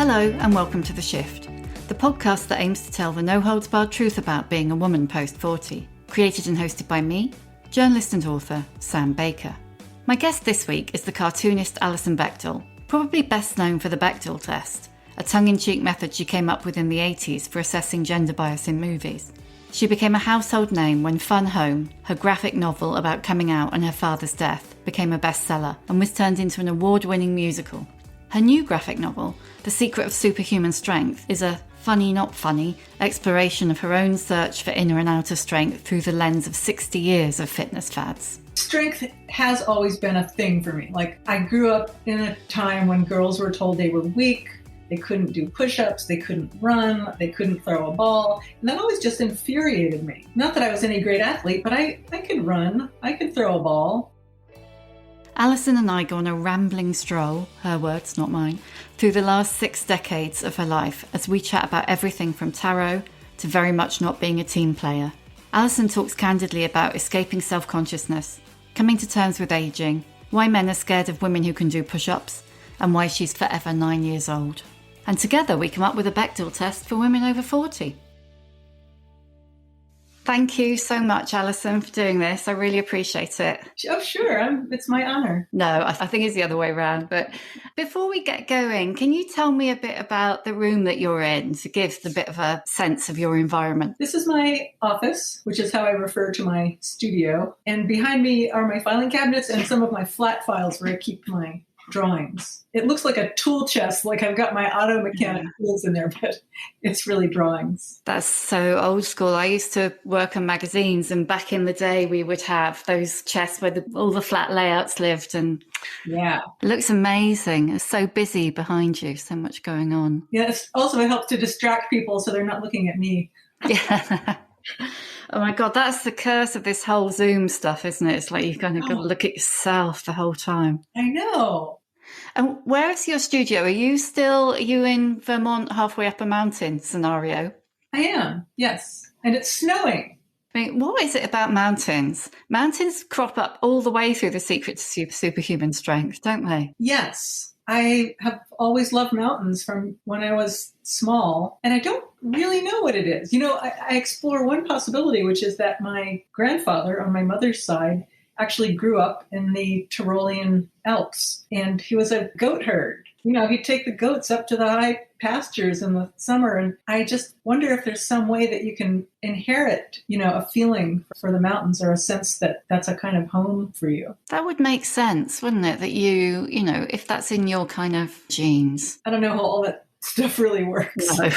Hello and welcome to The Shift, the podcast that aims to tell the no-holds-barred truth about being a woman post-40, created and hosted by me, journalist and author Sam Baker. My guest this week is the cartoonist Alison Bechdel, probably best known for the Bechdel test, a tongue-in-cheek method she came up with in the 80s for assessing gender bias in movies. She became a household name when Fun Home, her graphic novel about coming out and her father's death, became a bestseller and was turned into an award-winning musical. Her new graphic novel, The Secret To Superhuman Strength, is a funny not funny exploration of her own search for inner and outer strength through the lens of 60 years of fitness fads. Strength has always been a thing for me. I grew up in a time when girls were told they were weak, they couldn't do push-ups, they couldn't run, they couldn't throw a ball, and that always just infuriated me. Not that I was any great athlete, but I could run, I could throw a ball. Alison and I go on a rambling stroll, her words, not mine, through the last 6 decades of her life as we chat about everything from tarot to very much not being a team player. Alison talks candidly about escaping self-consciousness, coming to terms with aging, why men are scared of women who can do push-ups, and why she's forever 9 years old. And together we come up with a Bechdel test for women over 40. Thank you so much, Alison, for doing this. I really appreciate it. Oh, sure. It's my honor. No, I think it's the other way around. But before we get going, can you tell me a bit about the room that you're in to give a bit of a sense of your environment? This is my office, which is how I refer to my studio. And behind me are my filing cabinets and some of my flat files where I keep my drawings. It looks like a tool chest, like I've got my auto mechanic tools in there, but it's really drawings. That's so old school. I used to work on magazines, and back in the day we would have those chests where all the flat layouts lived, and yeah, it looks amazing. It's so busy behind you, so much going on. Yeah, it helps to distract people so they're not looking at me. Yeah. Oh my God, that's the curse of this whole Zoom stuff, isn't it? It's like you've kind of got to look at yourself the whole time. I know. And where is your studio? Are you in Vermont, halfway up a mountain scenario? I am, yes. And it's snowing. I mean, what is it about mountains? Mountains crop up all the way through The Secret To Superhuman Strength, don't they? Yes. I have always loved mountains from when I was small, and I don't really know what it is. I explore one possibility, which is that my grandfather on my mother's side actually grew up in the Tyrolean Alps, and he was a goat herd. He'd take the goats up to the high pastures in the summer, and I just wonder if there's some way that you can inherit, a feeling for the mountains or a sense that that's a kind of home for you. That would make sense, wouldn't it? That if that's in your kind of genes. I don't know how all that stuff really works. No.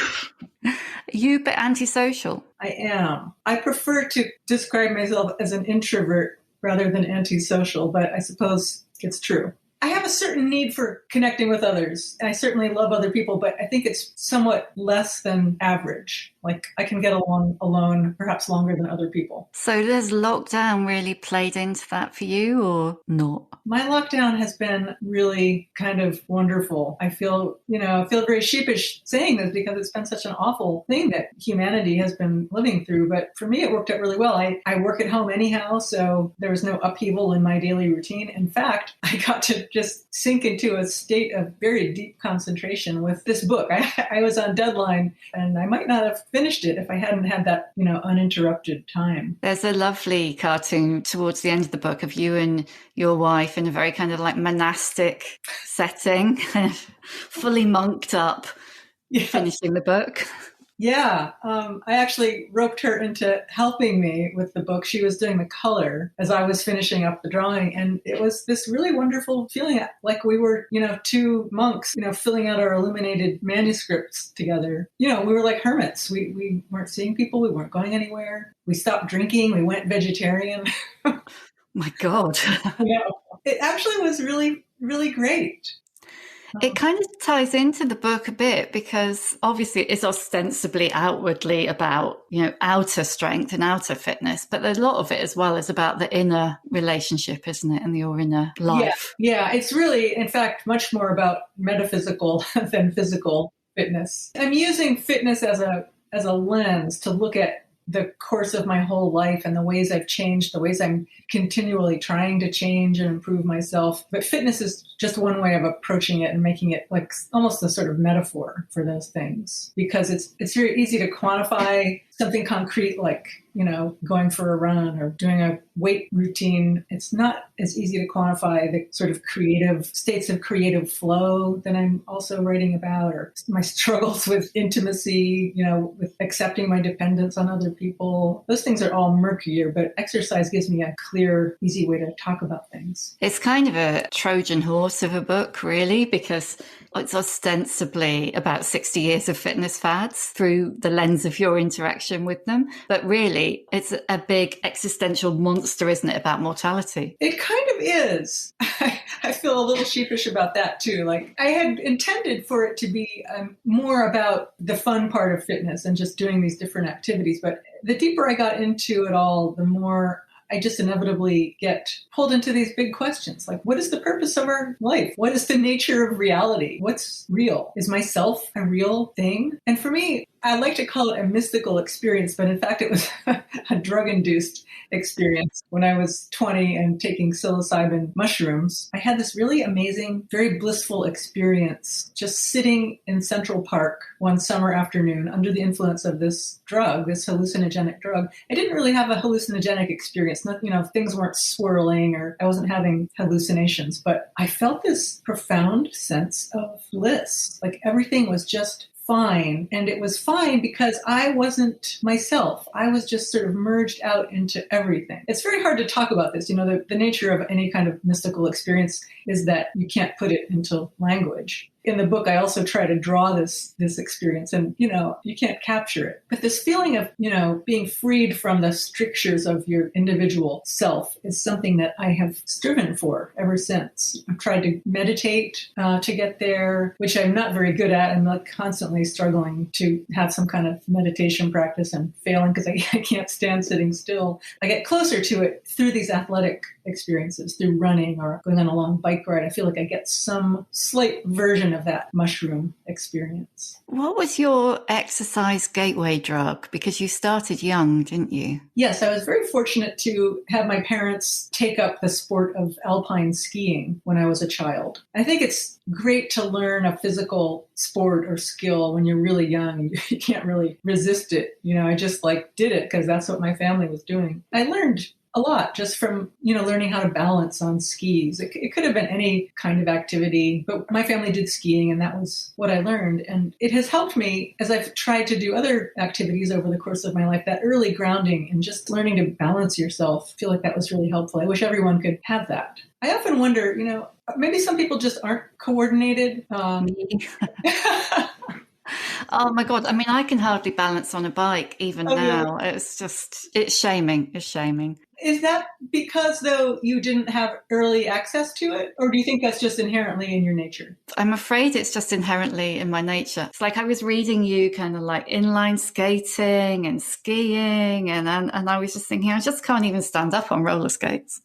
Are you a bit antisocial? I am. I prefer to describe myself as an introvert rather than antisocial, but I suppose it's true. I have a certain need for connecting with others. I certainly love other people, but I think it's somewhat less than average. I can get along alone perhaps longer than other people. So has lockdown really played into that for you or not? My lockdown has been really kind of wonderful. I feel very sheepish saying this because it's been such an awful thing that humanity has been living through. But for me, it worked out really well. I work at home anyhow, so there was no upheaval in my daily routine. In fact, I got to just sink into a state of very deep concentration with this book. I was on deadline, and I might not have finished it if I hadn't had that, uninterrupted time. There's a lovely cartoon towards the end of the book of you and your wife in a very kind of monastic setting, kind of fully monked up, finishing the book. Yeah, I actually roped her into helping me with the book. She was doing the color as I was finishing up the drawing. And it was this really wonderful feeling, like we were, two monks, filling out our illuminated manuscripts together. We were like hermits. We weren't seeing people. We weren't going anywhere. We stopped drinking. We went vegetarian. My God. It actually was really, really great. It kind of ties into the book a bit because obviously it's ostensibly outwardly about, outer strength and outer fitness, but there's a lot of it as well is about the inner relationship, isn't it? And your inner life. Yeah. It's really, in fact, much more about metaphysical than physical fitness. I'm using fitness as a lens to look at the course of my whole life and the ways I've changed, the ways I'm continually trying to change and improve myself. But fitness is just one way of approaching it and making it like almost a sort of metaphor for those things, because it's very easy to quantify something concrete like, going for a run or doing a weight routine. It's not as easy to quantify the sort of creative states of creative flow that I'm also writing about, or my struggles with intimacy, with accepting my dependence on other people. Those things are all murkier, but exercise gives me a clear, easy way to talk about things. It's kind of a Trojan horse of a book, really, because it's ostensibly about 60 years of fitness fads through the lens of your interaction with them. But really, it's a big existential monster, isn't it, about mortality? It kind of is. I feel a little sheepish about that, too. Like, I had intended for it to be more about the fun part of fitness and just doing these different activities. But the deeper I got into it all, the more I just inevitably get pulled into these big questions. Like, what is the purpose of our life? What is the nature of reality? What's real? Is myself a real thing? And for me, I like to call it a mystical experience, but in fact, it was a drug-induced experience. When I was 20 and taking psilocybin mushrooms, I had this really amazing, very blissful experience just sitting in Central Park one summer afternoon under the influence of this drug, this hallucinogenic drug. I didn't really have a hallucinogenic experience. Things weren't swirling or I wasn't having hallucinations, but I felt this profound sense of bliss. Like everything was just fine. And it was fine because I wasn't myself. I was just sort of merged out into everything. It's very hard to talk about this. The nature of any kind of mystical experience is that you can't put it into language. In the book, I also try to draw this experience and, you can't capture it. But this feeling of, being freed from the strictures of your individual self is something that I have striven for ever since. I've tried to meditate to get there, which I'm not very good at. I'm like constantly struggling to have some kind of meditation practice and failing because I can't stand sitting still. I get closer to it through these athletic experiences, through running or going on a long bike ride. I feel like I get some slight version of that mushroom experience. What was your exercise gateway drug? Because you started young, didn't you? Yes, I was very fortunate to have my parents take up the sport of alpine skiing when I was a child. I think it's great to learn a physical sport or skill when you're really young. You can't really resist it. I just did it because that's what my family was doing. I learned a lot just from, learning how to balance on skis. It could have been any kind of activity, but my family did skiing and that was what I learned. And it has helped me as I've tried to do other activities over the course of my life, that early grounding and just learning to balance yourself. I feel like that was really helpful. I wish everyone could have that. I often wonder, maybe some people just aren't coordinated. Oh my God. I mean, I can hardly balance on a bike even now. Yeah. It's shaming. It's shaming. Is that because, though, you didn't have early access to it? Or do you think that's just inherently in your nature? I'm afraid it's just inherently in my nature. It's like I was reading you kind of like inline skating and skiing. And I was just thinking, I just can't even stand up on roller skates.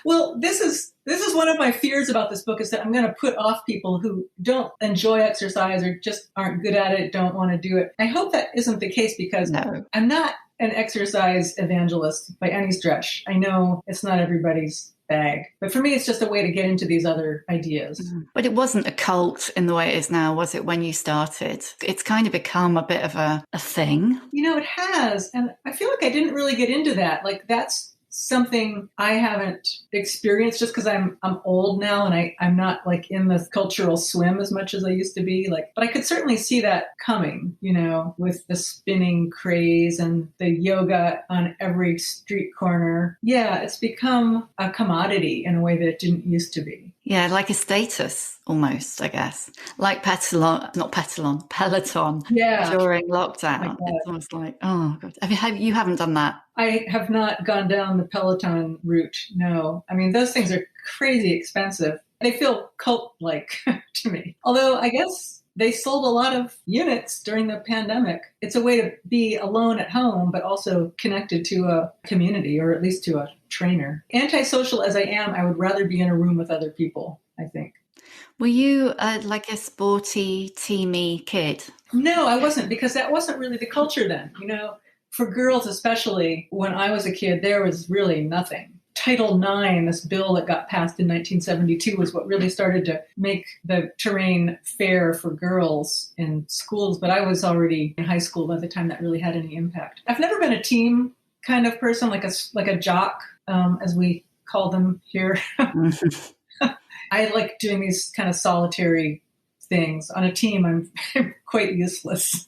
Well, this is one of my fears about this book, is that I'm going to put off people who don't enjoy exercise or just aren't good at it, don't want to do it. I hope that isn't the case because I'm not an exercise evangelist by any stretch. I know it's not everybody's bag, but for me, it's just a way to get into these other ideas. But it wasn't a cult in the way it is now, was it, when you started? It's kind of become a bit of a thing. It has. And I feel like I didn't really get into that. Like that's something I haven't experienced just because I'm old now and I'm not like in the cultural swim as much as I used to be. But I could certainly see that coming, with the spinning craze and the yoga on every street corner. Yeah, it's become a commodity in a way that it didn't used to be. Yeah, like a status almost, I guess. Like Peloton during lockdown. It's almost like, oh God. You haven't done that? I have not gone down the Peloton route, no. I mean, those things are crazy expensive. They feel cult-like to me. Although I guess they sold a lot of units during the pandemic. It's a way to be alone at home, but also connected to a community or at least to a trainer. Antisocial as I am, I would rather be in a room with other people, I think. Were you like a sporty, teamy kid? No, I wasn't, because that wasn't really the culture then. for girls especially, when I was a kid, there was really nothing. Title IX, this bill that got passed in 1972, was what really started to make the terrain fair for girls in schools. But I was already in high school by the time that really had any impact. I've never been a team kind of person, like a jock, as we call them here. I like doing these kind of solitary things. On a team, I'm quite useless.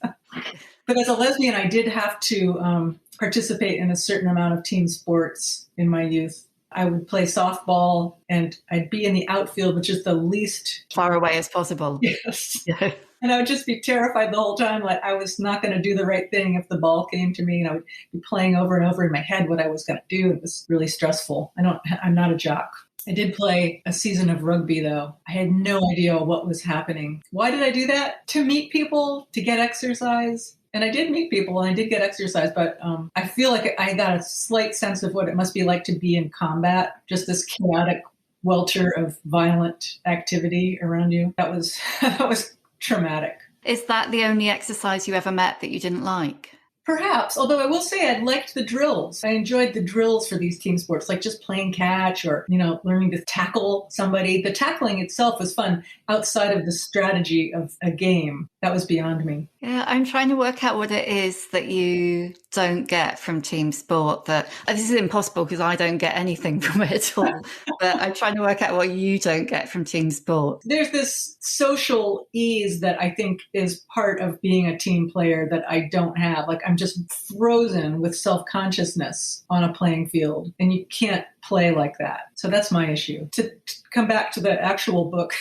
But as a lesbian, I did have to participate in a certain amount of team sports in my youth. I would play softball and I'd be in the outfield, which is the least far away as possible. Yes. Yeah. And I would just be terrified the whole time, like I was not going to do the right thing if the ball came to me. And I would be playing over and over in my head what I was going to do. It was really stressful. I'm not a jock. I did play a season of rugby, though. I had no idea what was happening. Why did I do that? To meet people, to get exercise. And I did meet people and I did get exercise, but I feel like I got a slight sense of what it must be like to be in combat, just this chaotic welter of violent activity around you. That was traumatic. Is that the only exercise you ever met that you didn't like? Perhaps, although I will say I liked the drills. I enjoyed the drills for these team sports, like just playing catch or, learning to tackle somebody. The tackling itself was fun outside of the strategy of a game. That was beyond me. Yeah, I'm trying to work out what it is that you don't get from team sport. This is impossible because I don't get anything from it at all. But I'm trying to work out what you don't get from team sport. There's this social ease that I think is part of being a team player that I don't have. Like I'm just frozen with self-consciousness on a playing field, and you can't play like that. So that's my issue. To come back to the actual book,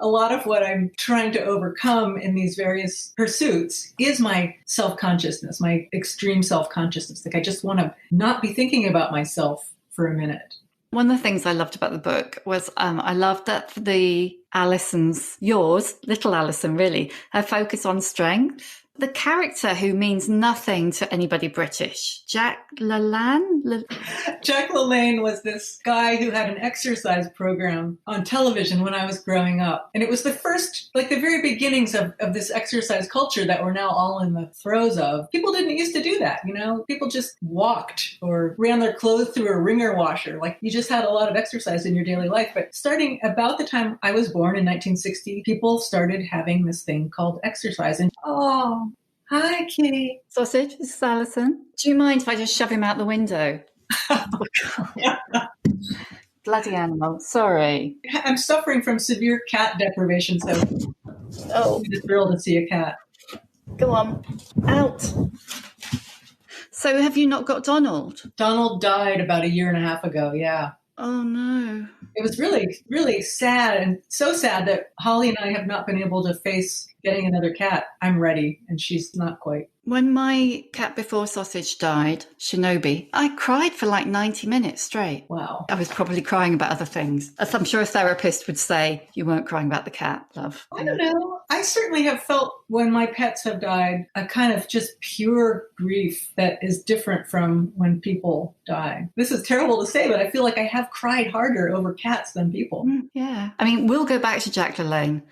a lot of what I'm trying to overcome in these various pursuits is my self-consciousness, my extreme self-consciousness. Like I just want to not be thinking about myself for a minute. One of the things I loved about the book was I loved that the Alisons, yours, little Alison really, her focus on strength. The character who means nothing to anybody British, Jack LaLanne? Jack LaLanne was this guy who had an exercise program on television when I was growing up. And it was the first, like the very beginnings of this exercise culture that we're now all in the throes of. People didn't used to do that, People just walked or ran their clothes through a wringer washer. Like you just had a lot of exercise in your daily life. But starting about the time I was born in 1960, people started having this thing called exercise. And hi, Kitty. Sausage, this is Alison. Do you mind if I just shove him out the window? Bloody animal. Sorry. I'm suffering from severe cat deprivation, so I'm thrilled to see a cat. Go on. Out. So have you not got Donald? Donald died about a year and a half ago, yeah. Oh, no. It was really, really sad, and so sad that Holly and I have not been able to face getting another cat. I'm ready, and she's not quite. When my cat before Sausage died, Shinobi, I cried for like 90 minutes straight. Wow. I was probably crying about other things. As I'm sure a therapist would say, you weren't crying about the cat, love. I don't know. I certainly have felt when my pets have died a kind of just pure grief that is different from when people die. This is terrible to say, but I feel like I have cried harder over cats than people. Yeah. I mean, we'll go back to Jack LaLanne.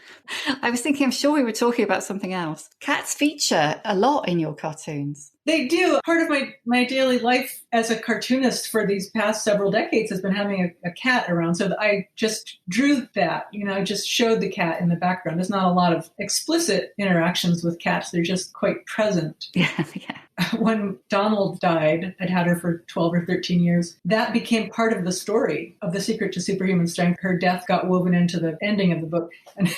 I was thinking, I'm sure we were talking about something else. Cats feature a lot in your cartoons. They do. Part of my daily life as a cartoonist for these past several decades has been having a cat around. So I just drew that, I just showed the cat in the background. There's not a lot of explicit interactions with cats. They're just quite present. Yeah. When Donald died, I'd had her for 12 or 13 years. That became part of the story of The Secret to Superhuman Strength. Her death got woven into the ending of the book. And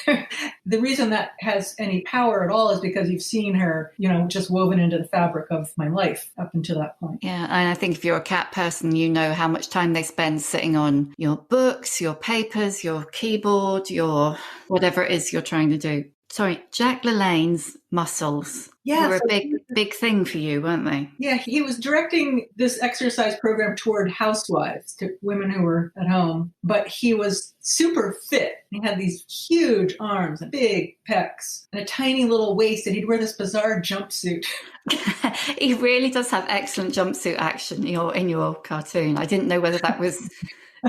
the reason that has any power at all is because you've seen her, just woven into the fabric of my life up until that point. Yeah, and I think if you're a cat person, you know how much time they spend sitting on your books, your papers, your keyboard, your whatever it is you're trying to do. Sorry, Jack LaLanne's muscles were a big thing for you, weren't they? Yeah, he was directing this exercise program toward housewives, to women who were at home. But he was super fit. He had these huge arms, big pecs, and a tiny little waist, and he'd wear this bizarre jumpsuit. He really does have excellent jumpsuit action in your cartoon. I didn't know whether that was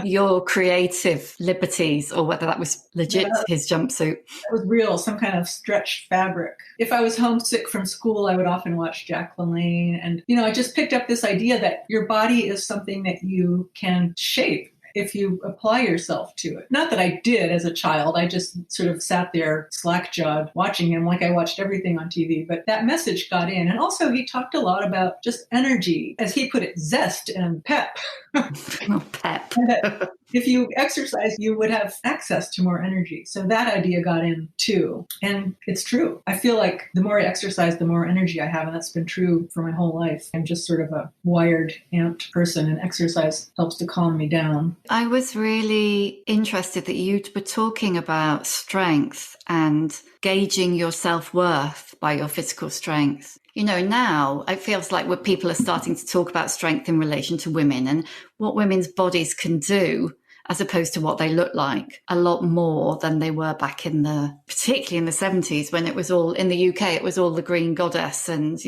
your creative liberties or whether that was legit, Yeah, his jumpsuit. that was real, some kind of stretched fabric. If I was homesick from school, I would often watch Jack LaLanne. And, I just picked up this idea that your body is something that you can shape if you apply yourself to it. Not that I did as a child. I just sort of sat there slack-jawed watching him like I watched everything on TV. But that message got in. And also he talked a lot about just energy, as he put it, zest and pep. Oh, pep. And that if you exercise, you would have access to more energy. So that idea got in too. And it's true. I feel like the more I exercise, the more energy I have. And that's been true for my whole life. I'm just sort of a wired, amped person, and exercise helps to calm me down. I was really interested that you were talking about strength and gauging your self-worth by your physical strength. Now it feels like where people are starting to talk about strength in relation to women and what women's bodies can do as opposed to what they look like, a lot more than they were back particularly in the 70s when it was all, in the UK, it was all the green goddess and,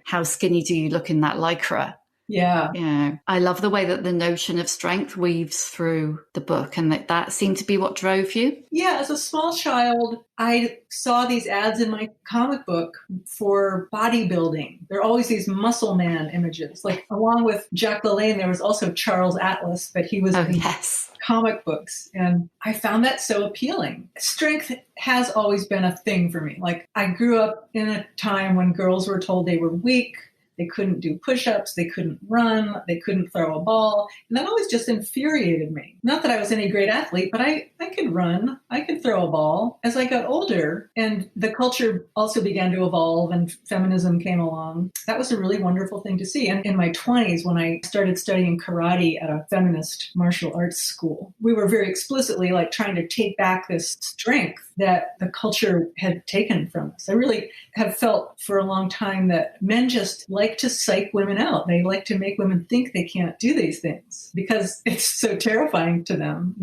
how skinny do you look in that lycra? Yeah. I love the way that the notion of strength weaves through the book and that seemed to be what drove you. Yeah, as a small child, I saw these ads in my comic book for bodybuilding. There are always these muscle man images. Like along with Jack LaLanne, there was also Charles Atlas, but he was in comic books. And I found that so appealing. Strength has always been a thing for me. Like I grew up in a time when girls were told they were weak. They couldn't do push-ups, they couldn't run, they couldn't throw a ball. And that always just infuriated me. Not that I was any great athlete, but I could run, I could throw a ball. As I got older and the culture also began to evolve and feminism came along, that was a really wonderful thing to see. And in my 20s, when I started studying karate at a feminist martial arts school, we were very explicitly like trying to take back this strength that the culture had taken from us. I really have felt for a long time that men just like to psych women out. They like to make women think they can't do these things because it's so terrifying to them,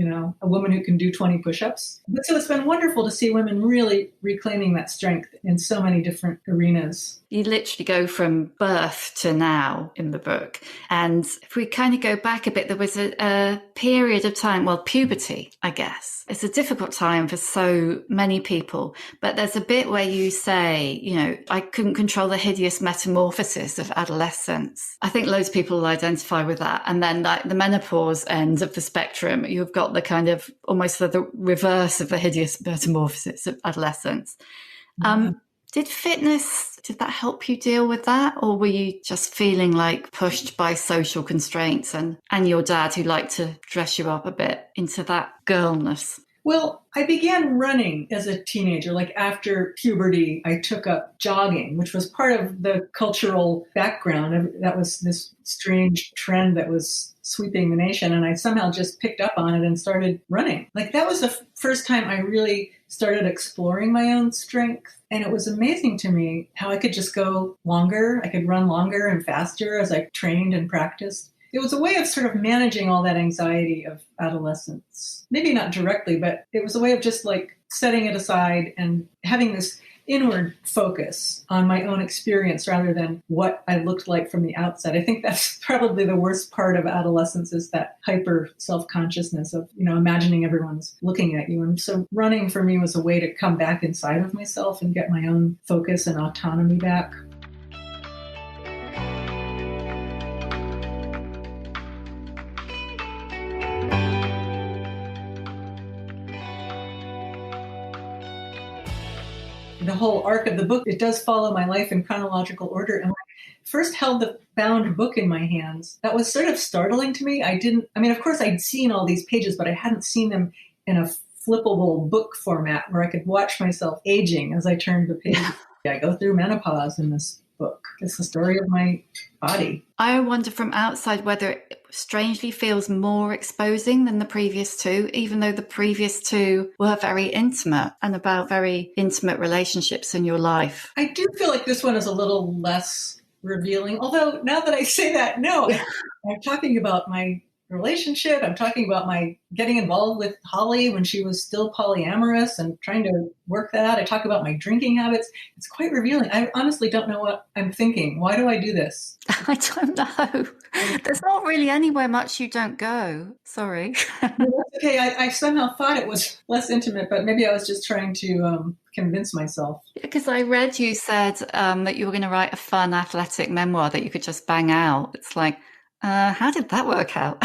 a woman who can do 20 push-ups. But so it's been wonderful to see women really reclaiming that strength in so many different arenas. You literally go from birth to now in the book. And if we kind of go back a bit, there was a period of time, puberty, I guess. It's a difficult time for so many people. But there's a bit where you say, I couldn't control the hideous metamorphosis of adolescence. I think loads of people will identify with that. And then like the menopause end of the spectrum, you've got the kind of almost the reverse of the hideous metamorphosis of adolescence. Yeah. Did that help you deal with that? Or were you just feeling like pushed by social constraints and your dad who liked to dress you up a bit into that girlness? Well, I began running as a teenager. Like after puberty, I took up jogging, which was part of the cultural background. That was this strange trend that was sweeping the nation. And I somehow just picked up on it and started running. Like that was the first time I really started exploring my own strength. And it was amazing to me how I could just go longer. I could run longer and faster as I trained and practiced. It was a way of sort of managing all that anxiety of adolescence. Maybe not directly, but it was a way of just like setting it aside and having this inward focus on my own experience rather than what I looked like from the outside. I think that's probably the worst part of adolescence is that hyper self-consciousness of, imagining everyone's looking at you. And so running for me was a way to come back inside of myself and get my own focus and autonomy back. The whole arc of the book, it does follow my life in chronological order. And when I first held the bound book in my hands, that was sort of startling to me. Of course I'd seen all these pages, but I hadn't seen them in a flippable book format where I could watch myself aging as I turned the page. I go through menopause in this book. It's the story of my body. I wonder from outside whether it strangely feels more exposing than the previous two, even though the previous two were very intimate and about very intimate relationships in your life. I do feel like this one is a little less revealing, although now that I say that, no, I'm talking about my relationship. I'm talking about my getting involved with Holly when she was still polyamorous and trying to work that out. I talk about my drinking habits. It's quite revealing. I honestly don't know what I'm thinking. Why do I do this? I don't know. There's not really anywhere much you don't go. Sorry. No, that's okay. I somehow thought it was less intimate, but maybe I was just trying to convince myself. Because I read you said that you were going to write a fun athletic memoir that you could just bang out. It's like, how did that work out?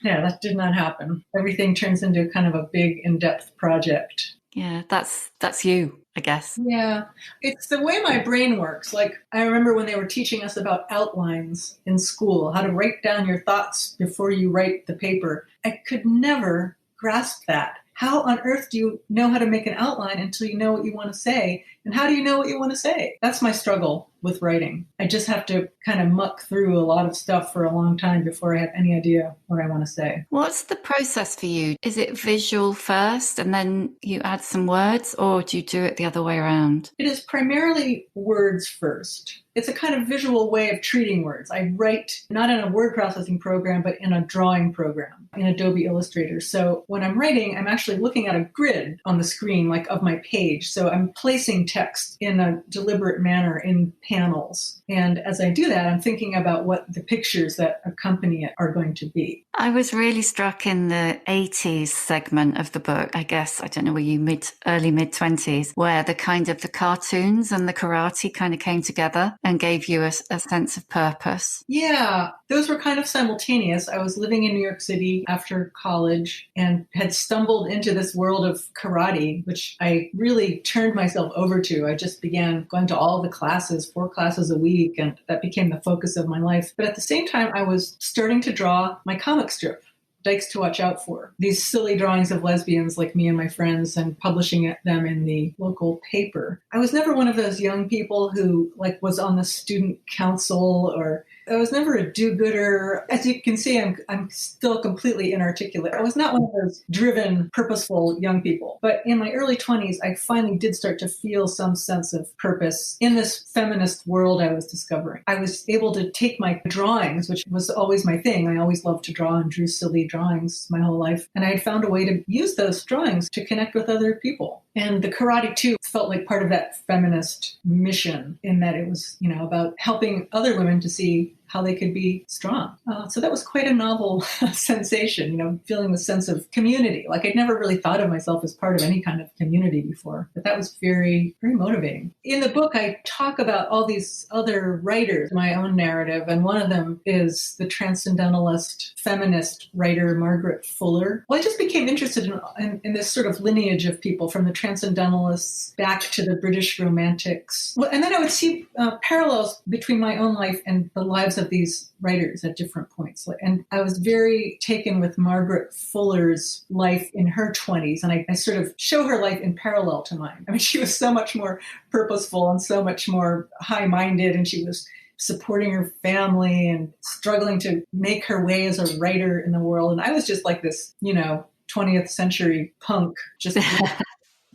Yeah, that did not happen. Everything turns into kind of a big, in-depth project. Yeah, that's you, I guess. Yeah, it's the way my brain works. Like, I remember when they were teaching us about outlines in school, how to write down your thoughts before you write the paper. I could never grasp that. How on earth do you know how to make an outline until you know what you want to say? And how do you know what you want to say? That's my struggle with writing. I just have to kind of muck through a lot of stuff for a long time before I have any idea what I want to say. What's the process for you? Is it visual first and then you add some words, or do you do it the other way around? It is primarily words first. It's a kind of visual way of treating words. I write not in a word processing program, but in a drawing program in Adobe Illustrator. So when I'm writing, I'm actually looking at a grid on the screen, like of my page. So I'm placing text in a deliberate manner in panels. And as I do that, I'm thinking about what the pictures that accompany it are going to be. I was really struck in the 80s segment of the book, I guess, I don't know, were you early mid-20s, where the kind of the cartoons and the karate kind of came together and gave you a sense of purpose. Yeah, those were kind of simultaneous. I was living in New York City after college and had stumbled into this world of karate, which I really turned myself over to. I just began going to all the classes, 4 classes a week, and that became the focus of my life. But at the same time, I was starting to draw my comic strip, Dykes to Watch Out For. These silly drawings of lesbians like me and my friends, and publishing them in the local paper. I was never one of those young people who was on the student council, or I was never a do-gooder. As you can see, I'm still completely inarticulate. I was not one of those driven, purposeful young people. But in my early 20s, I finally did start to feel some sense of purpose in this feminist world I was discovering. I was able to take my drawings, which was always my thing. I always loved to draw and drew silly drawings my whole life. And I had found a way to use those drawings to connect with other people. And the karate, too, felt like part of that feminist mission, in that it was, about helping other women to see how they could be strong. So that was quite a novel sensation, feeling the sense of community. Like, I'd never really thought of myself as part of any kind of community before, but that was very, very motivating. In the book, I talk about all these other writers, my own narrative, and one of them is the transcendentalist feminist writer Margaret Fuller. Well, I just became interested in this sort of lineage of people, from the transcendentalists back to the British Romantics. Well, and then I would see parallels between my own life and the lives of these writers at different points. And I was very taken with Margaret Fuller's life in her 20s. And I sort of show her life in parallel to mine. I mean, she was so much more purposeful and so much more high-minded, and she was supporting her family and struggling to make her way as a writer in the world. And I was just like this, 20th century punk, just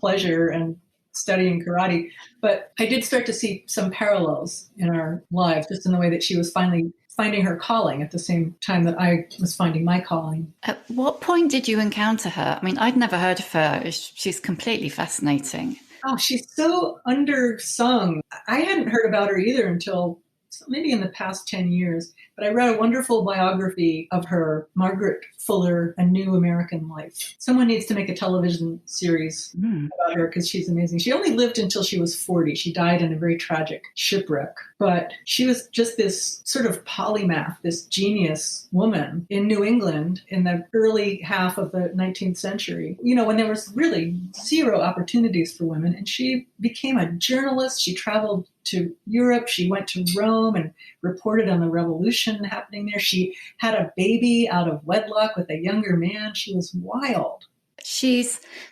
pleasure and studying karate. But I did start to see some parallels in our lives, just in the way that she was finally finding her calling at the same time that I was finding my calling. At what point did you encounter her? I mean, I'd never heard of her. She's completely fascinating. Oh, she's so undersung. I hadn't heard about her either until maybe in the past 10 years. But I read a wonderful biography of her, Margaret Fuller, A New American Life. Someone needs to make a television series about her, because she's amazing. She only lived until she was 40. She died in a very tragic shipwreck. But she was just this sort of polymath, this genius woman in New England in the early half of the 19th century, when there was really zero opportunities for women. And she became a journalist. She traveled to Europe. She went to Rome and reported on the revolution happening there. She had a baby out of wedlock with a younger man. She was wild.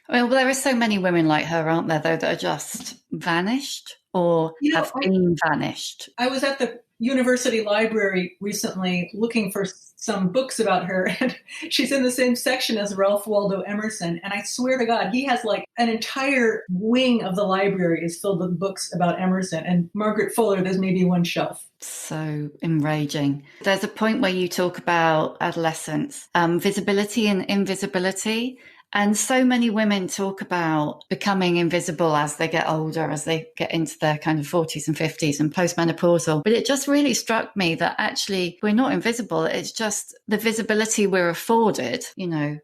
There are so many women like her, aren't there, though, that are just vanished or have been vanished. I was at the university library recently looking for some books about her, and she's in the same section as Ralph Waldo Emerson. And I swear to God, he has like an entire wing of the library is filled with books about Emerson. And Margaret Fuller, there's maybe one shelf. So enraging. There's a point where you talk about adolescence, visibility and invisibility. And so many women talk about becoming invisible as they get older, as they get into their kind of 40s and 50s and postmenopausal. But it just really struck me that actually we're not invisible. It's just the visibility we're afforded,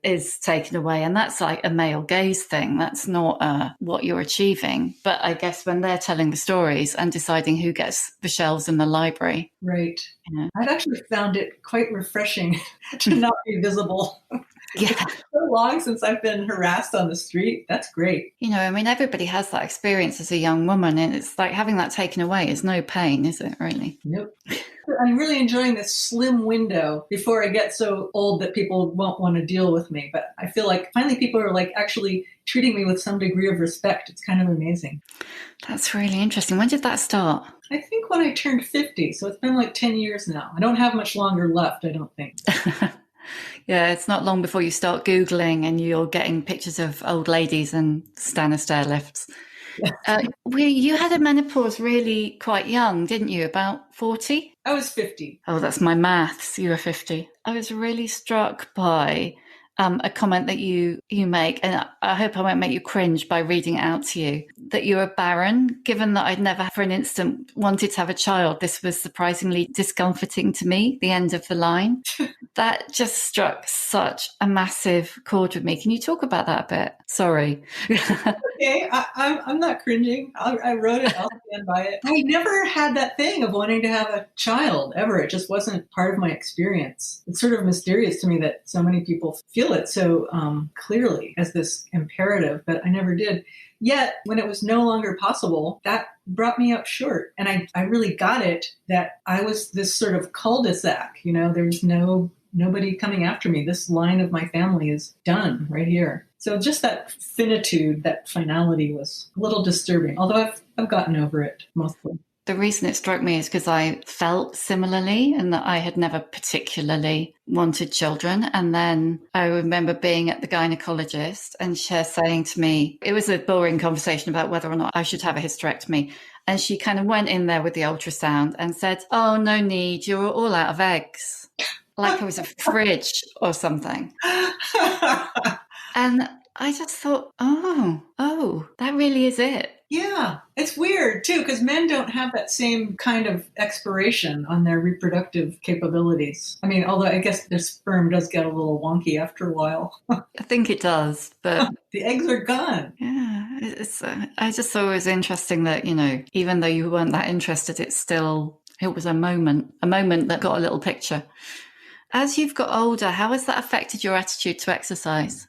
is taken away. And that's like a male gaze thing. That's not what you're achieving. But I guess when they're telling the stories and deciding who gets the shelves in the library. Right. I've actually found it quite refreshing to not be visible. Yeah. It's so long since I've been harassed on the street. That's great. Everybody has that experience as a young woman, and it's like having that taken away is no pain, is it, really? Nope. I'm really enjoying this slim window before I get so old that people won't want to deal with me. But I feel like finally people are like actually treating me with some degree of respect. It's kind of amazing. That's really interesting. When did that start? I think when I turned 50. So it's been like 10 years now. I don't have much longer left, I don't think. Yeah, it's not long before you start Googling and you're getting pictures of old ladies and Stanner stair lifts. You had a menopause really quite young, didn't you? About 40? I was 50. Oh, that's my maths. You were 50. I was really struck by a comment that you make, and I hope I won't make you cringe by reading it out to you, that you were barren. Given that I'd never for an instant wanted to have a child, this was surprisingly discomforting to me, the end of the line. That just struck such a massive chord with me. Can you talk about that a bit? Sorry. Okay, I'm not cringing. I wrote it. I'll stand by it. I never had that thing of wanting to have a child ever. It just wasn't part of my experience. It's sort of mysterious to me that so many people feel it so clearly as this imperative, but I never did. Yet, when it was no longer possible, that brought me up short. And I really got it that I was this sort of cul-de-sac. There's nobody coming after me. This line of my family is done right here. So just that finitude, that finality was a little disturbing, although I've gotten over it mostly. The reason it struck me is because I felt similarly and that I had never particularly wanted children. And then I remember being at the gynecologist and her saying to me, it was a boring conversation about whether or not I should have a hysterectomy. And she kind of went in there with the ultrasound and said, "Oh, no need, you're all out of eggs." Like I was a fridge or something. And I just thought, oh, that really is it. Yeah, it's weird too, because men don't have that same kind of expiration on their reproductive capabilities. I mean, although I guess their sperm does get a little wonky after a while. I think it does, but the eggs are gone. Yeah, I just thought it was interesting that, even though you weren't that interested, it was a moment that got a little picture. As you've got older, how has that affected your attitude to exercise?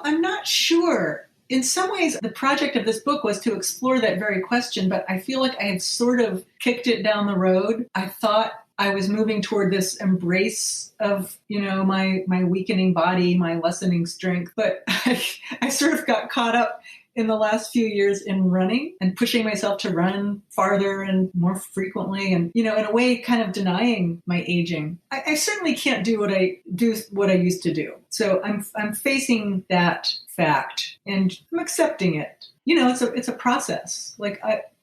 I'm not sure. In some ways, the project of this book was to explore that very question, but I feel like I have sort of kicked it down the road. I thought I was moving toward this embrace of, my weakening body, my lessening strength, but I sort of got caught up in the last few years in running and pushing myself to run farther and more frequently and, in a way, kind of denying my aging. I certainly can't do what I used to do. So I'm facing that fact and I'm accepting it. It's a process.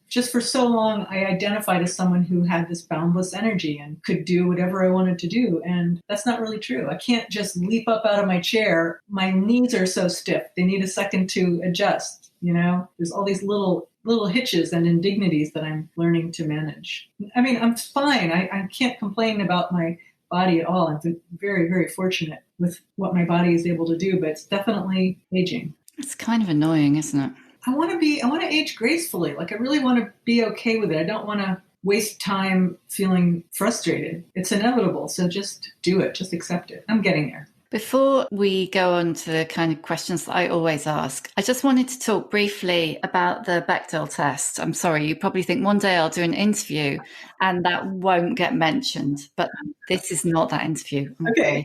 Just for so long, I identified as someone who had this boundless energy and could do whatever I wanted to do. And that's not really true. I can't just leap up out of my chair. My knees are so stiff. They need a second to adjust. There's all these little hitches and indignities that I'm learning to manage. I mean, I'm fine. I can't complain about my body at all. I've been very, very fortunate with what my body is able to do, but it's definitely aging. It's kind of annoying, isn't it? I want to age gracefully. I really want to be okay with it. I don't want to waste time feeling frustrated. It's inevitable. So just do it. Just accept it. I'm getting there. Before we go on to the kind of questions that I always ask, I just wanted to talk briefly about the Bechdel test. I'm sorry, you probably think one day I'll do an interview and that won't get mentioned, but this is not that interview. Okay.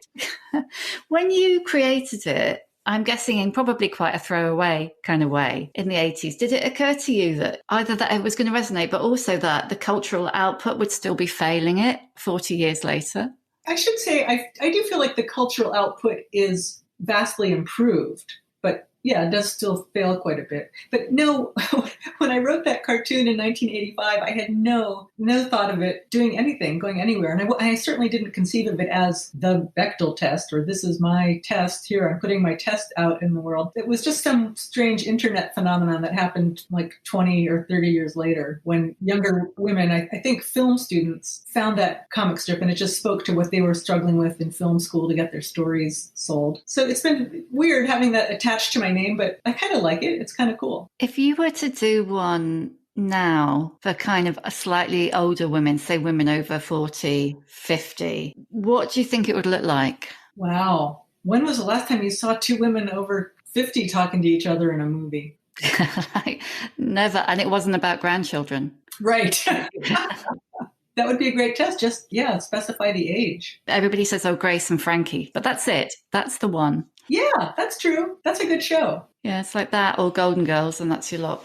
When you created it, I'm guessing in probably quite a throwaway kind of way in the 80s. Did it occur to you that either that it was going to resonate, but also that the cultural output would still be failing it 40 years later? I should say, I do feel like the cultural output is vastly improved, but yeah, it does still fail quite a bit. But no, when I wrote that cartoon in 1985, I had no thought of it doing anything, going anywhere. And I certainly didn't conceive of it as the Bechdel test, or this is my test, here, I'm putting my test out in the world. It was just some strange internet phenomenon that happened like 20 or 30 years later when younger women, I think film students, found that comic strip, and it just spoke to what they were struggling with in film school to get their stories sold. So it's been weird having that attached to my name, but I kind of like it. It's kind of cool. If you were to do one now for kind of a slightly older women, say women over 40, 50, what do you think it would look like? Wow. When was the last time you saw two women over 50 talking to each other in a movie? Never. And it wasn't about grandchildren. Right. That would be a great test. Just, specify the age. Everybody says, oh, Grace and Frankie, but that's it. That's the one. Yeah, that's true. That's a good show. Yeah, it's like that, or Golden Girls, and that's your lot.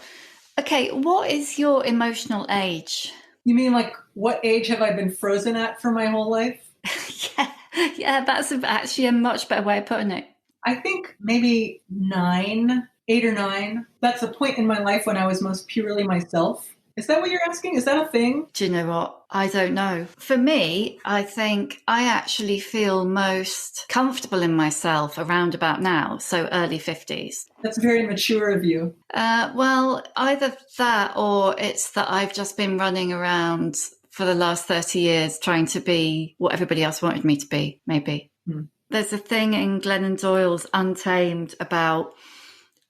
Okay, what is your emotional age? You mean like what age have I been frozen at for my whole life? Yeah, that's actually a much better way of putting it. I think maybe 8 or 9. That's a point in my life when I was most purely myself. Is that what you're asking? Is that a thing? Do you know what? I don't know. For me, I think I actually feel most comfortable in myself around about now, so early 50s. That's very mature of you. Well, either that or it's that I've just been running around for the last 30 years trying to be what everybody else wanted me to be, maybe. There's a thing in Glennon Doyle's Untamed about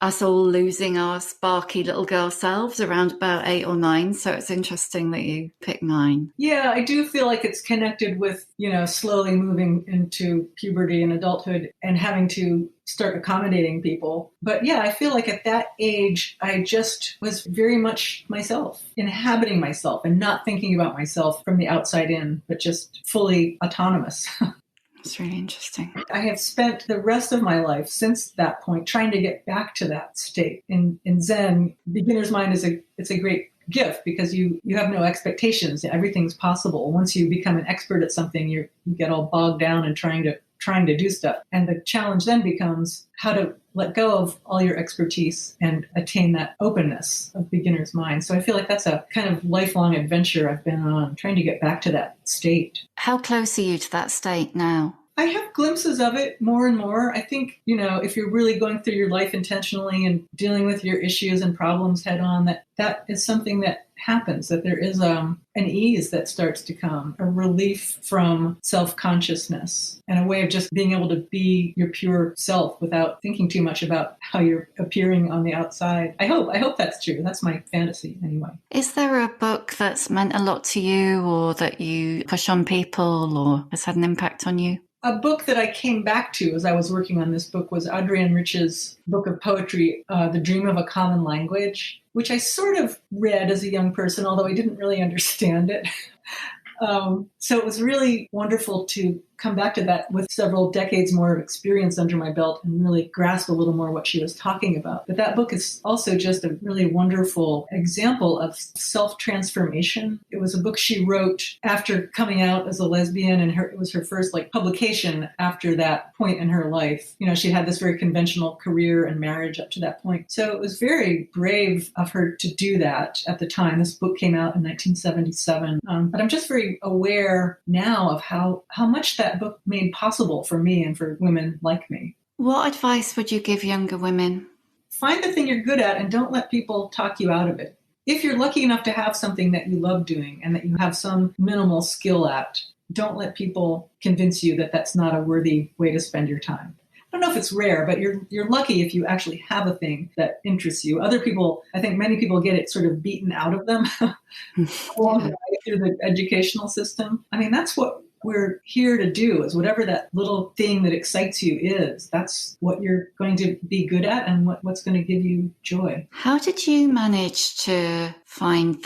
us all losing our sparky little girl selves around about 8 or 9. So it's interesting that you pick 9. Yeah, I do feel like it's connected with, slowly moving into puberty and adulthood and having to start accommodating people. But yeah, I feel like at that age, I just was very much myself, inhabiting myself and not thinking about myself from the outside in, but just fully autonomous. It's really interesting. I have spent the rest of my life since that point trying to get back to that state. In Zen, beginner's mind it's a great gift because you have no expectations. Everything's possible. Once you become an expert at something, you get all bogged down in trying to do stuff. And the challenge then becomes how to let go of all your expertise and attain that openness of beginner's mind. So I feel like that's a kind of lifelong adventure I've been on, trying to get back to that state. How close are you to that state now? I have glimpses of it more and more. I think, if you're really going through your life intentionally and dealing with your issues and problems head on, that is something that happens, that there is an ease that starts to come, a relief from self-consciousness, and a way of just being able to be your pure self without thinking too much about how you're appearing on the outside. I hope that's true. That's my fantasy anyway. Is there a book that's meant a lot to you or that you push on people or has had an impact on you? A book that I came back to as I was working on this book was Adrienne Rich's book of poetry, The Dream of a Common Language, which I sort of read as a young person, although I didn't really understand it. So it was really wonderful to come back to that with several decades more of experience under my belt and really grasp a little more what she was talking about. But that book is also just a really wonderful example of self-transformation. It was a book she wrote after coming out as a lesbian, and it was her first publication after that point in her life. She had this very conventional career and marriage up to that point. So it was very brave of her to do that at the time. This book came out in 1977. But I'm just very aware now of how much that book made possible for me and for women like me. What advice would you give younger women? Find the thing you're good at and don't let people talk you out of it. If you're lucky enough to have something that you love doing and that you have some minimal skill at, don't let people convince you that that's not a worthy way to spend your time. I don't know if it's rare, but you're lucky if you actually have a thing that interests you. Other people, I think many people get it sort of beaten out of them along the way through the educational system. I mean, that's what we're here to do, is whatever that little thing that excites you is, that's what you're going to be good at and what's going to give you joy. How did you manage to find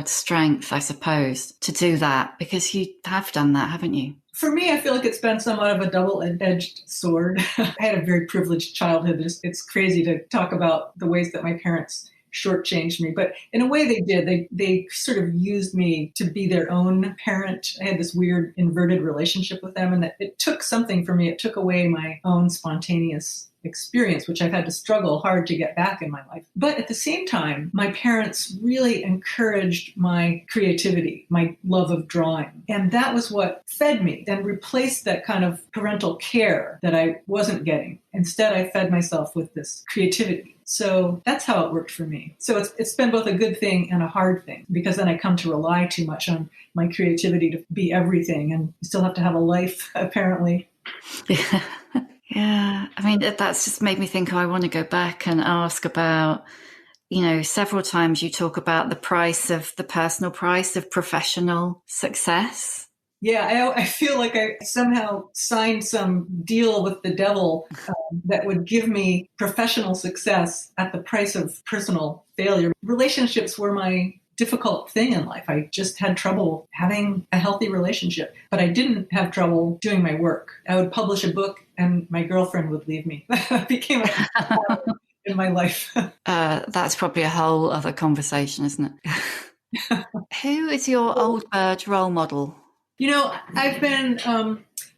strength, I suppose, to do that? Because you have done that, haven't you? For me, I feel like it's been somewhat of a double-edged sword. I had a very privileged childhood. It's crazy to talk about the ways that my parents shortchanged me, but in a way they did. They sort of used me to be their own parent. I had this weird inverted relationship with them, and it took something for me. It took away my own spontaneous experience, which I've had to struggle hard to get back in my life. But at the same time, my parents really encouraged my creativity, my love of drawing. And that was what fed me and replaced that kind of parental care that I wasn't getting. Instead, I fed myself with this creativity. So that's how it worked for me. So it's been both a good thing and a hard thing, because then I come to rely too much on my creativity to be everything, and you still have to have a life, apparently. Yeah, I mean, that's just made me think, I want to go back and ask about, several times you talk about the personal price of professional success. Yeah, I feel like I somehow signed some deal with the devil that would give me professional success at the price of personal failure. Relationships were my difficult thing in life. I just had trouble having a healthy relationship, but I didn't have trouble doing my work. I would publish a book and my girlfriend would leave me. That became a pattern in my life. That's probably a whole other conversation, isn't it? Who is your old bird role model? I've been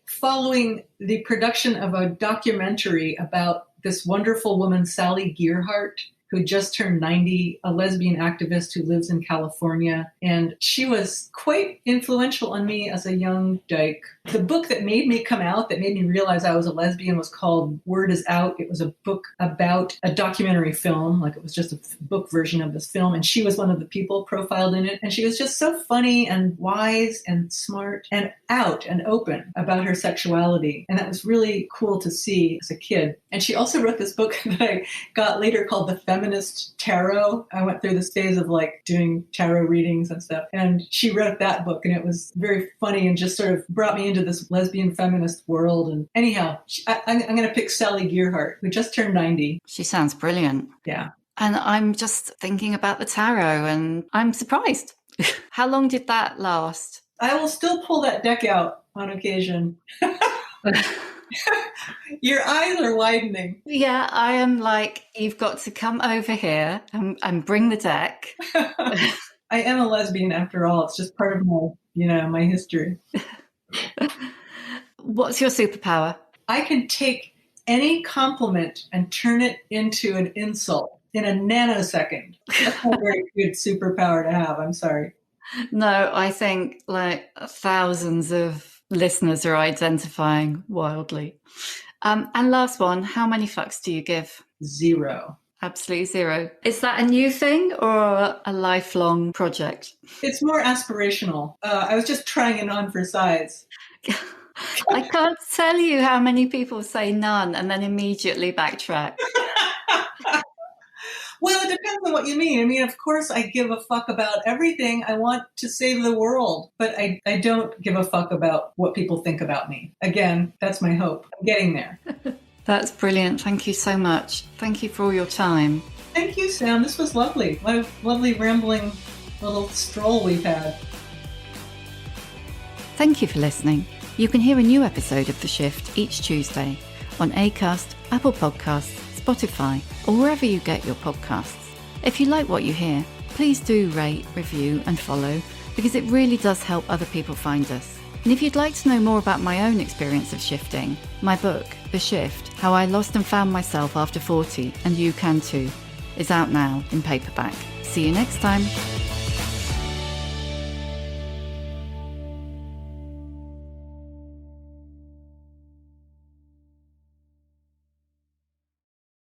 following the production of a documentary about this wonderful woman, Sally Gearhart, who just turned 90, a lesbian activist who lives in California. And she was quite influential on me as a young dyke. The book that made me come out, that made me realize I was a lesbian, was called Word Is Out. It was a book about a documentary film, like it was just a book version of this film. And she was one of the people profiled in it. And she was just so funny and wise and smart and out and open about her sexuality. And that was really cool to see as a kid. And she also wrote this book that I got later called The Feminist Tarot. I went through this phase of doing tarot readings and stuff. And she wrote that book, and it was very funny and just sort of brought me into this lesbian feminist world. And anyhow, I'm going to pick Sally Gearhart, who just turned 90. She sounds brilliant. Yeah. And I'm just thinking about the tarot, and I'm surprised. How long did that last? I will still pull that deck out on occasion. Your eyes are widening. Yeah, I am you've got to come over here and bring the deck. I am a lesbian after all. It's just part of my history. What's your superpower? I can take any compliment and turn it into an insult in a nanosecond. That's a very good superpower to have. I'm sorry. No, I think thousands of listeners are identifying wildly. And last one, how many fucks do you give? 0. Absolutely 0. Is that a new thing or a lifelong project? It's more aspirational. I was just trying it on for size. I can't tell you how many people say none and then immediately backtrack. Well, it depends on what you mean. I mean, of course, I give a fuck about everything. I want to save the world, but I don't give a fuck about what people think about me. Again, that's my hope. I'm getting there. That's brilliant. Thank you so much. Thank you for all your time. Thank you, Sam. This was lovely. What a lovely, rambling little stroll we've had. Thank you for listening. You can hear a new episode of The Shift each Tuesday on Acast, Apple Podcasts, Spotify, or wherever you get your podcasts. If you like what you hear, please do rate, review, and follow, because it really does help other people find us. And if you'd like to know more about my own experience of shifting, my book, The Shift, How I Lost and Found Myself After 40, and You Can Too, is out now in paperback. See you next time.